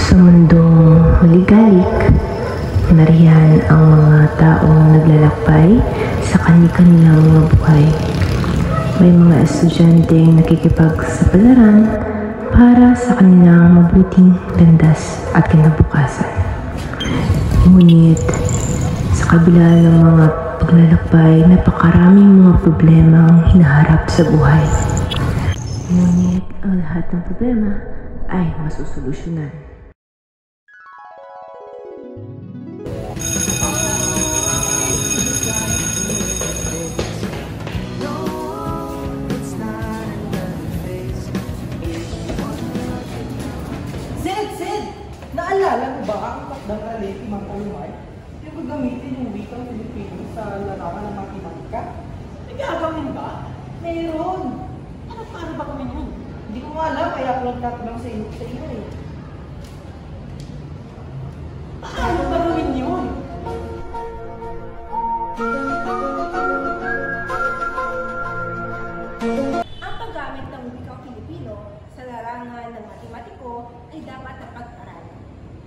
Sa mundong maligalik, nariyan ang mga taong naglalakbay sa kani-kanilang mga buhay. May mga estudyanteng nakikipagsapalaran para sa kanilang mabuting landas at kinabukasan. Ngunit, sa kabila ng mga paglalakbay, napakaraming mga problema ang hinaharap sa buhay. Ngunit, ang lahat ng problema ay masusolusyonan. Sid! Naalala mo ba ang takdang alin ni Mang Olmay? Yung gagamitin yung wikang Pilipino sa larangan ng matematika? May gagawin ba? Meron! Ano paano ba kami yun? Hindi ko nga alam, kaya ako nagtatanong sa iyo eh. Paano ba gawin yun? Ang paggamit ng wikang Pilipino sa larangan ng matematiko ay dapat na pag-aralan.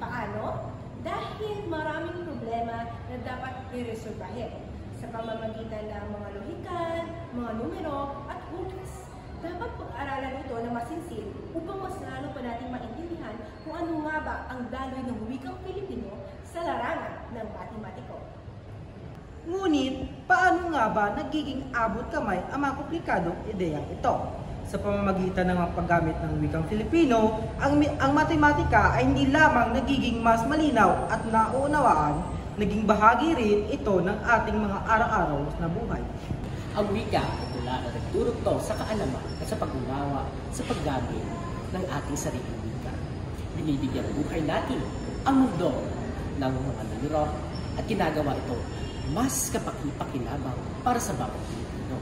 Paano? Dahil maraming problema na dapat i-resolbahin sa pamamagitan ng mga lohikan, mga numero at hugas. Dapat pag-aralan ito na masinsil upang mas lalo pa natin maintindihan kung ano nga ba ang daloy ng wikang Pilipino sa larangan ng matematiko. Ngunit, paano nga ba nagiging abot kamay ang mga komplikadong ideyang ito? Sa pamamagitan ng mga paggamit ng wikang Filipino, ang matematika ay hindi lamang nagiging mas malinaw at nauunawaan, naging bahagi rin ito ng ating mga araw-araw na buhay. Ang wika ay tula na nagdurugtong sa kaalaman at sa pag-unawa sa paggamit ng ating sariling wika. Binibigyan buhay natin ang mundo ng mga numero at ginagawa ito mas kapaki-pakinabang para sa bawat Pilipino.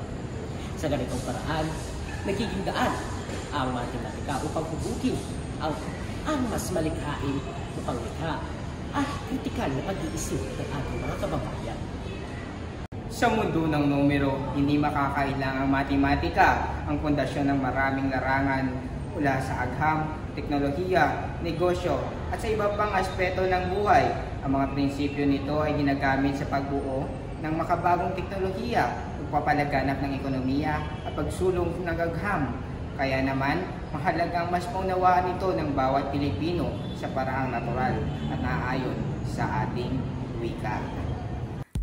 Sa ganitong paraan, nagiging daan ang matematika upang hubukin ang mas malikhain na panglikha at kritikal na pag-iisip ng ating mga kababayan. Sa mundo ng numero, hindi makakailangang matematika ang pundasyon ng maraming larangan mula sa agham, teknolohiya, negosyo at sa iba pang aspeto ng buhay. Ang mga prinsipyo nito ay ginagamit sa pagbuo ng makabagong teknolohiya, pagpapalaganap ng ekonomiya at pagsulong ng agham. Kaya naman, mahalagang mas maunawaan ito ng bawat Pilipino sa paraang natural at naaayon sa ating wika.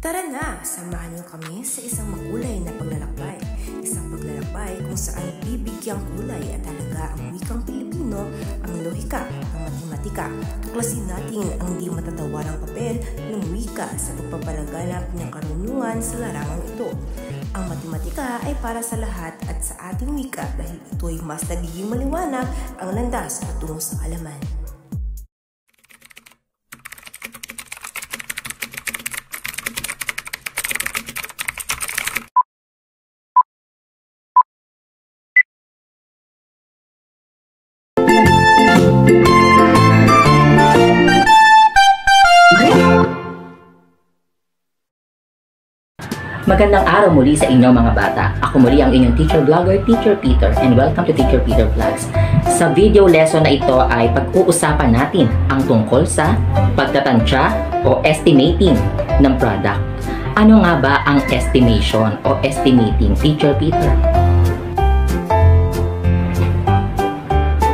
Tara na, samahan niyo kami sa isang makulay na paglalakbay. Isang paglalakbay kung saan bibigyang kulay at halaga ang wikang Pilipino, ang lohika, ang matematika. Tuklasin natin ang di matatawarang papel ng wika sa pagpapalaganap ng karunungan sa larangang ito. Ang matematika ay para sa lahat at sa ating wika dahil ito'y mas nagiging maliwanag ang landas patungo sa kaalaman. Magandang araw muli sa inyo mga bata. Ako muli ang inyong teacher vlogger, Teacher Peter, and welcome to Teacher Peter Vlogs. Sa video lesson na ito ay pag-uusapan natin ang tungkol sa pagtatansya o estimating ng product. Ano nga ba ang estimation o estimating, Teacher Peter?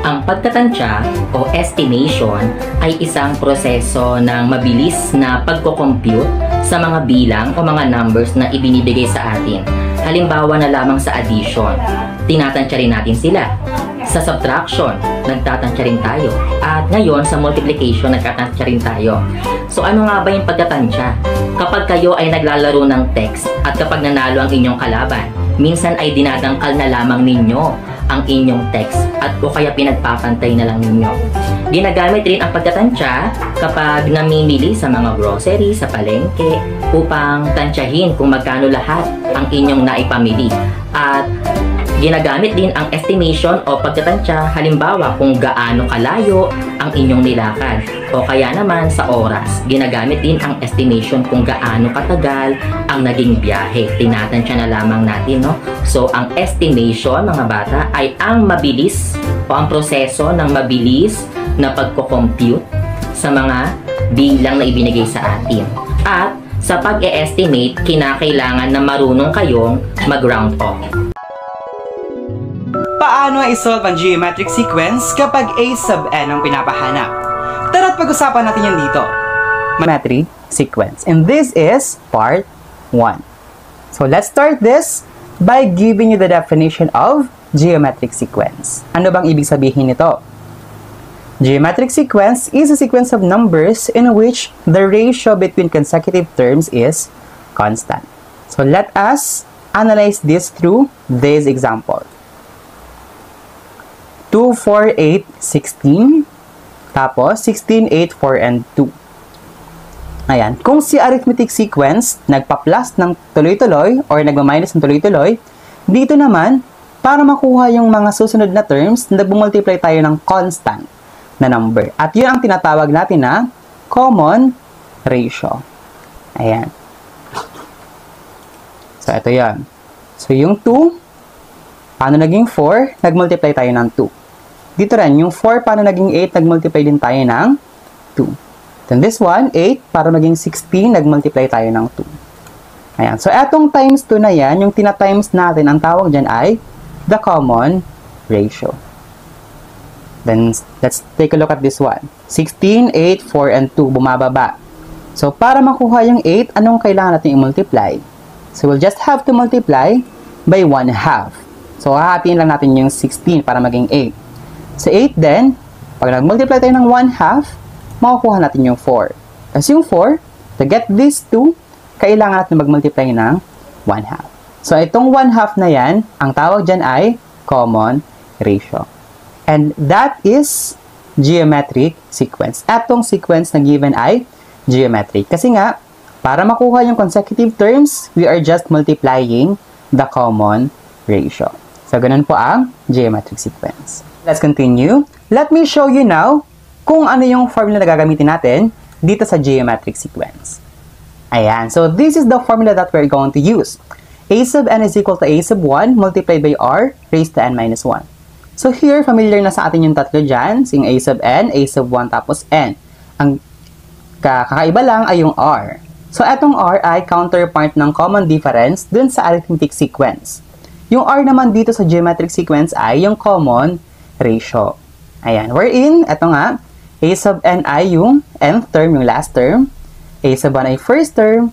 Ang pagtatansya o estimation ay isang proseso ng mabilis na pagko-compute sa mga bilang o mga numbers na ibinibigay sa atin. Halimbawa na lamang sa addition, tinatansya rin natin sila. Sa subtraction, nagtatansya rin tayo. At ngayon sa multiplication, nagtatansya rin tayo. So ano nga ba yung pagtatansya? Kapag kayo ay naglalaro ng text at kapag nanalo ang inyong kalaban, minsan ay dinadangkal na lamang ninyo ang inyong text at o kaya pinagpapantay na lang ninyo. Ginagamit rin ang pagtatansya kapag namimili sa mga grocery, sa palengke, upang tansyahin kung magkano lahat ang inyong naipamili. At ginagamit din ang estimation o pagtatansya halimbawa kung gaano kalayo ang inyong nilakad. O kaya naman sa oras, ginagamit din ang estimation kung gaano katagal ang naging biyahe. Tinatansya na lamang natin, no? So, ang estimation, mga bata, ay ang mabilis o ang proseso ng mabilis na pagko-compute sa mga bilang na ibinigay sa atin. At sa pag-e-estimate, kinakailangan na marunong kayong mag-round off. Paano isolve ang geometric sequence kapag a sub n ang pinapahanap? Tara't pag-usapan natin yan dito. Geometric sequence. And this is part 1. So let's start this by giving you the definition of geometric sequence. Ano bang ibig sabihin nito? Geometric sequence is a sequence of numbers in which the ratio between consecutive terms is constant. So let us analyze this through this example. 2, 4, 8, 16. Tapos, 16, 8, 4, and 2. Ayan. Kung si arithmetic sequence nagpa-plus ng tuloy-tuloy or nagma-minus ng tuloy-tuloy, dito naman, para makuha yung mga susunod na terms, nag-multiply tayo ng constant na number. At yun ang tinatawag natin na common ratio. Ayan. So, ito yan. So, yung 2, paano naging 4? Nag-multiply tayo ng 2. Dito rin, yung 4, paano naging 8? Nag-multiply din tayo ng 2. Then this one, 8, para maging 16, nag-multiply tayo ng 2. Ayan. So, etong times 2 na yan, yung tina-times natin, ang tawag dyan ay the common ratio. Then, let's take a look at this one. 16, 8, 4, and 2, bumababa. So, para makuha yung 8, anong kailangan natin i-multiply? So, we'll just have to multiply by 1/2. So, hahatiin lang natin yung 16 para maging 8. So, 8 then, pag nag-multiply tayo ng 1/2, makukuha natin yung 4. Kasi yung 4, to get these 2, kailangan natin mag-multiply ng 1/2. So, itong 1/2 na yan, ang tawag dyan ay common ratio. And that is geometric sequence. Atong sequence na given ay geometric. Kasi nga, para makuha yung consecutive terms, we are just multiplying the common ratio. So, ganun po ang geometric sequence. Let's continue. Let me show you now kung ano yung formula na gagamitin natin dito sa geometric sequence. Ayan. So, this is the formula that we're going to use. A sub n is equal to a sub 1 multiplied by r raised to n minus 1. So, here, familiar na sa atin yung tatlo dyan. So, yung a sub n, a sub 1, tapos n. Ang kakaiba lang ay yung r. So, etong r ay counterpart ng common difference dun sa arithmetic sequence. Yung r naman dito sa geometric sequence ay yung common ratio. Ayan. Wherein, eto nga, a sub n ay yung nth term, yung last term. A sub 1 ay first term.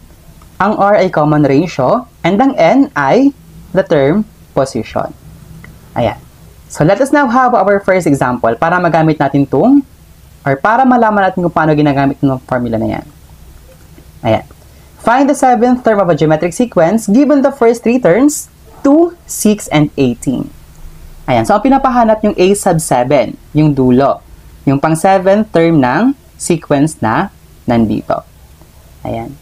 Ang r ay common ratio. And ang n ay the term position. Ayan. So, let us now have our first example para magamit natin itong, or para malaman natin kung paano ginagamit ng formula na yan. Ayan. Find the 7th term of a geometric sequence given the first 3 terms, 2, 6, and 18. Ayan. So, ang pinapahanap yung a sub 7, yung dulo. Yung pang 7th term ng sequence na nandito. Ayan.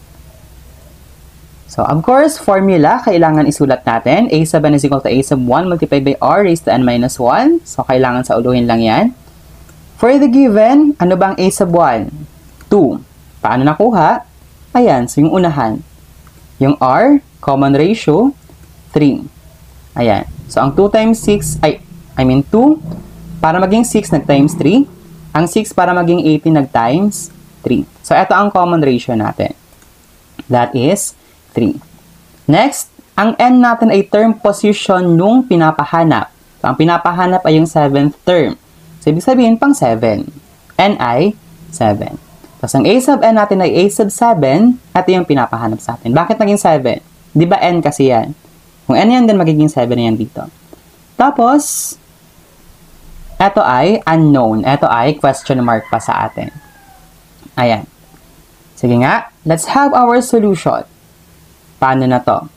So, of course, formula, kailangan isulat natin. A sub n is equal to a sub 1 multiplied by r raised to n minus 1. So, kailangan sa uluhin lang yan. For the given, ano bang a sub 1? 2. Paano nakuha? Ayan. So, yung unahan. Yung r, common ratio, 3. Ayan. So, ang 2 times 6, 2, para maging 6, nag-times 3. Ang 6, para maging 18, nag-times 3. So, ito ang common ratio natin. That is 3. Next, ang n natin ay term position nung pinapahanap. So, ang pinapahanap ay yung 7th term. So, ibig sabihin, pang 7. N ay 7. Tapos, ang a sub n natin ay a sub 7. Ito yung pinapahanap sa atin. Bakit naging 7? Di ba n kasi yan? Kung n yan, din magiging 7 na yan dito. Tapos, ito ay unknown. Ito ay question mark pa sa atin. Ayan. Sige nga, let's have our solution. Paano na to?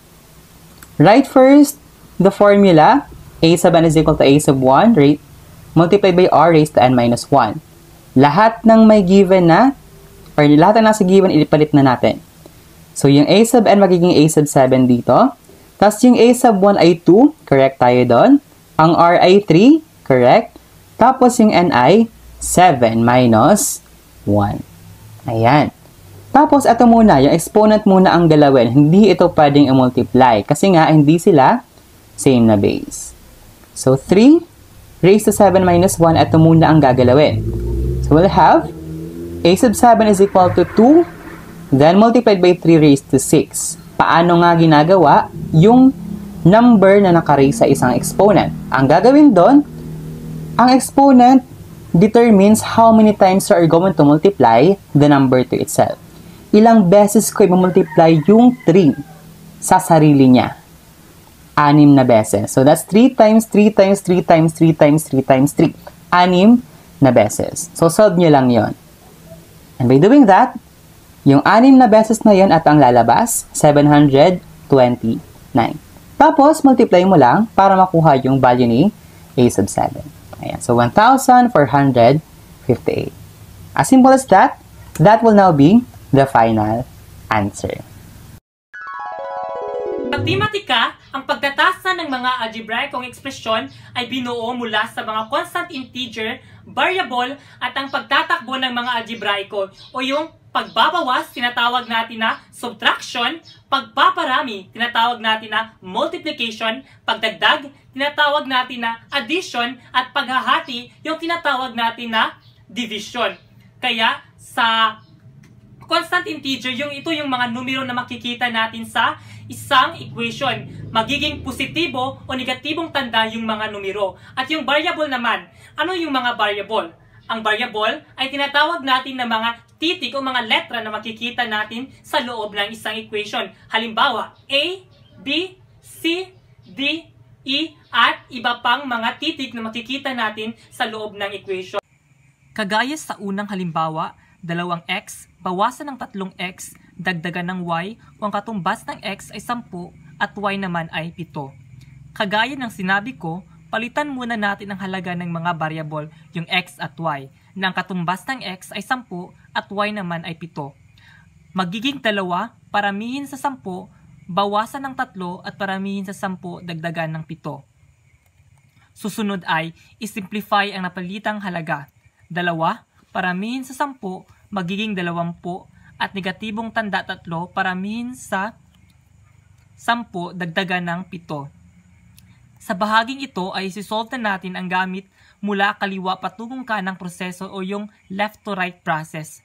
Write first the formula. A sub n is equal to a sub 1 multiplied by r raised to n minus 1. Lahat ng may given na, or lahat ng nasa given, ilipalit na natin. So, yung a sub n magiging a sub 7 dito. Tapos, yung a sub 1 ay 2. Correct tayo doon. Ang r ay 3. Correct. Tapos, yung n ay 7 minus 1. Ayan. Tapos, ito muna. Yung exponent muna ang galawin. Hindi ito pwedeng i-multiply. Kasi nga, hindi sila same na base. So, 3 raised to 7 minus 1. Ito muna ang gagalawin. So, So we'll have a sub 7 is equal to 2, then multiplied by 3 raised to 6. Paano nga ginagawa yung number na nakaraise sa isang exponent? Ang gagawin doon, ang exponent determines how many times you are going to multiply the number to itself. Ilang beses ko i-multiply yung 3 sa sarili niya? 6 na beses. So that's 3 times 3 times 3 times 3 times 3 times 3. 6 na beses. So solve nyo lang yon. And by doing that, yung 6 na beses na yon at ang lalabas, 729. Tapos, multiply mo lang para makuha yung value ni a sub 7. Ayan. So, 1,458. As simple as that, that will now be the final answer. Matematika, ang pagtatasa ng mga algebraikong ekspresyon ay binuo mula sa mga constant integer, variable, at ang pagtatakbo ng mga algebraiko o yung pagbabawas, tinatawag natin na subtraction, pagpaparami, tinatawag natin na multiplication, pagdagdag, tinatawag natin na addition, at paghahati, yung tinatawag natin na division. Kaya sa constant integer, ito yung mga numero na makikita natin sa isang equation. Magiging positibo o negatibong tanda yung mga numero. At yung variable naman, ano yung mga variable? Ang variable ay tinatawag natin na mga titik o mga letra na makikita natin sa loob ng isang equation. Halimbawa, A, B, C, D, E, at iba pang mga titik na makikita natin sa loob ng equation. Kagaya sa unang halimbawa, 2x, bawasan ng 3x, dagdagan ng y, kung ang katumbas ng x ay 10 at y naman ay 7. Kagaya ng sinabi ko, palitan muna natin ang halaga ng mga variable, yung x at y, na ang katumbas ng x ay 10 at y naman ay 7. Magiging 2, paramihin sa 10, bawasan ng 3 at paramihin sa 10, dagdagan ng 7. Susunod ay isimplify ang napalitang halaga. 2, paramihin sa 10, magiging 20, at negatibong tanda 3, paramihin sa 10, dagdagan ng 7. Sa bahaging ito ay isisolve na natin ang gamit mula kaliwa patungong kanang proseso o yung left to right process.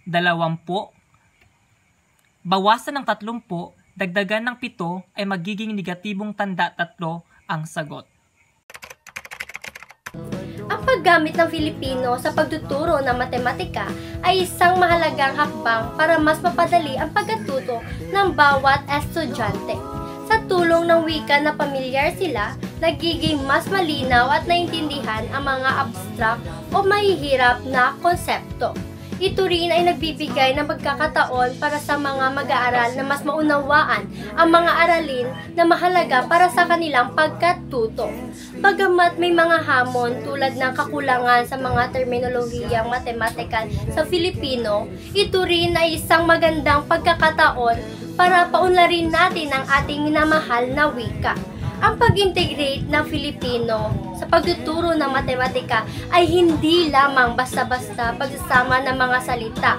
20, bawasan ng 30, dagdagan ng 7 ay magiging negatibong tanda 3 ang sagot. Ang paggamit ng Filipino sa pagtuturo ng matematika ay isang mahalagang hakbang para mas mapadali ang pagkatuto ng bawat estudyante. Sa tulong ng wika na pamilyar sila, nagiging mas malinaw at naintindihan ang mga abstract o mahihirap na konsepto. Ito rin ay nagbibigay ng pagkakataon para sa mga mag-aaral na mas maunawaan ang mga aralin na mahalaga para sa kanilang pagkatuto. Bagamat may mga hamon tulad ng kakulangan sa mga terminolohiyang matematikal sa Filipino, ito rin ay isang magandang pagkakataon para paunlarin natin ang ating minamahal na wika. Ang pag-integrate ng Filipino sa pagtuturo ng matematika ay hindi lamang basta-basta pagsasama ng mga salita.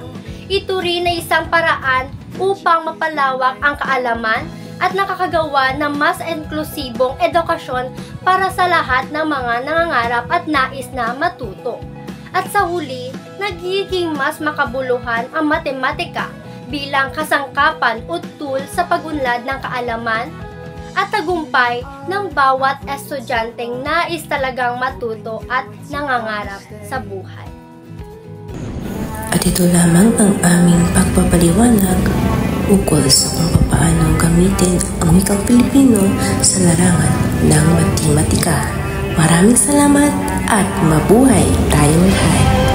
Ito rin ay isang paraan upang mapalawak ang kaalaman at nakakagawa ng mas inklusibong edukasyon para sa lahat ng mga nangangarap at nais na matuto. At sa huli, nagiging mas makabuluhan ang matematika bilang kasangkapan o tool sa pag-unlad ng kaalaman at tagumpay ng bawat estudyanteng nais talagang matuto at nangangarap sa buhay. At ito lamang ang aming pagpapaliwanag ukol sa kung paano gamitin ang wikang Pilipino sa larangan ng matematika. Maraming salamat at mabuhay tayong lahat!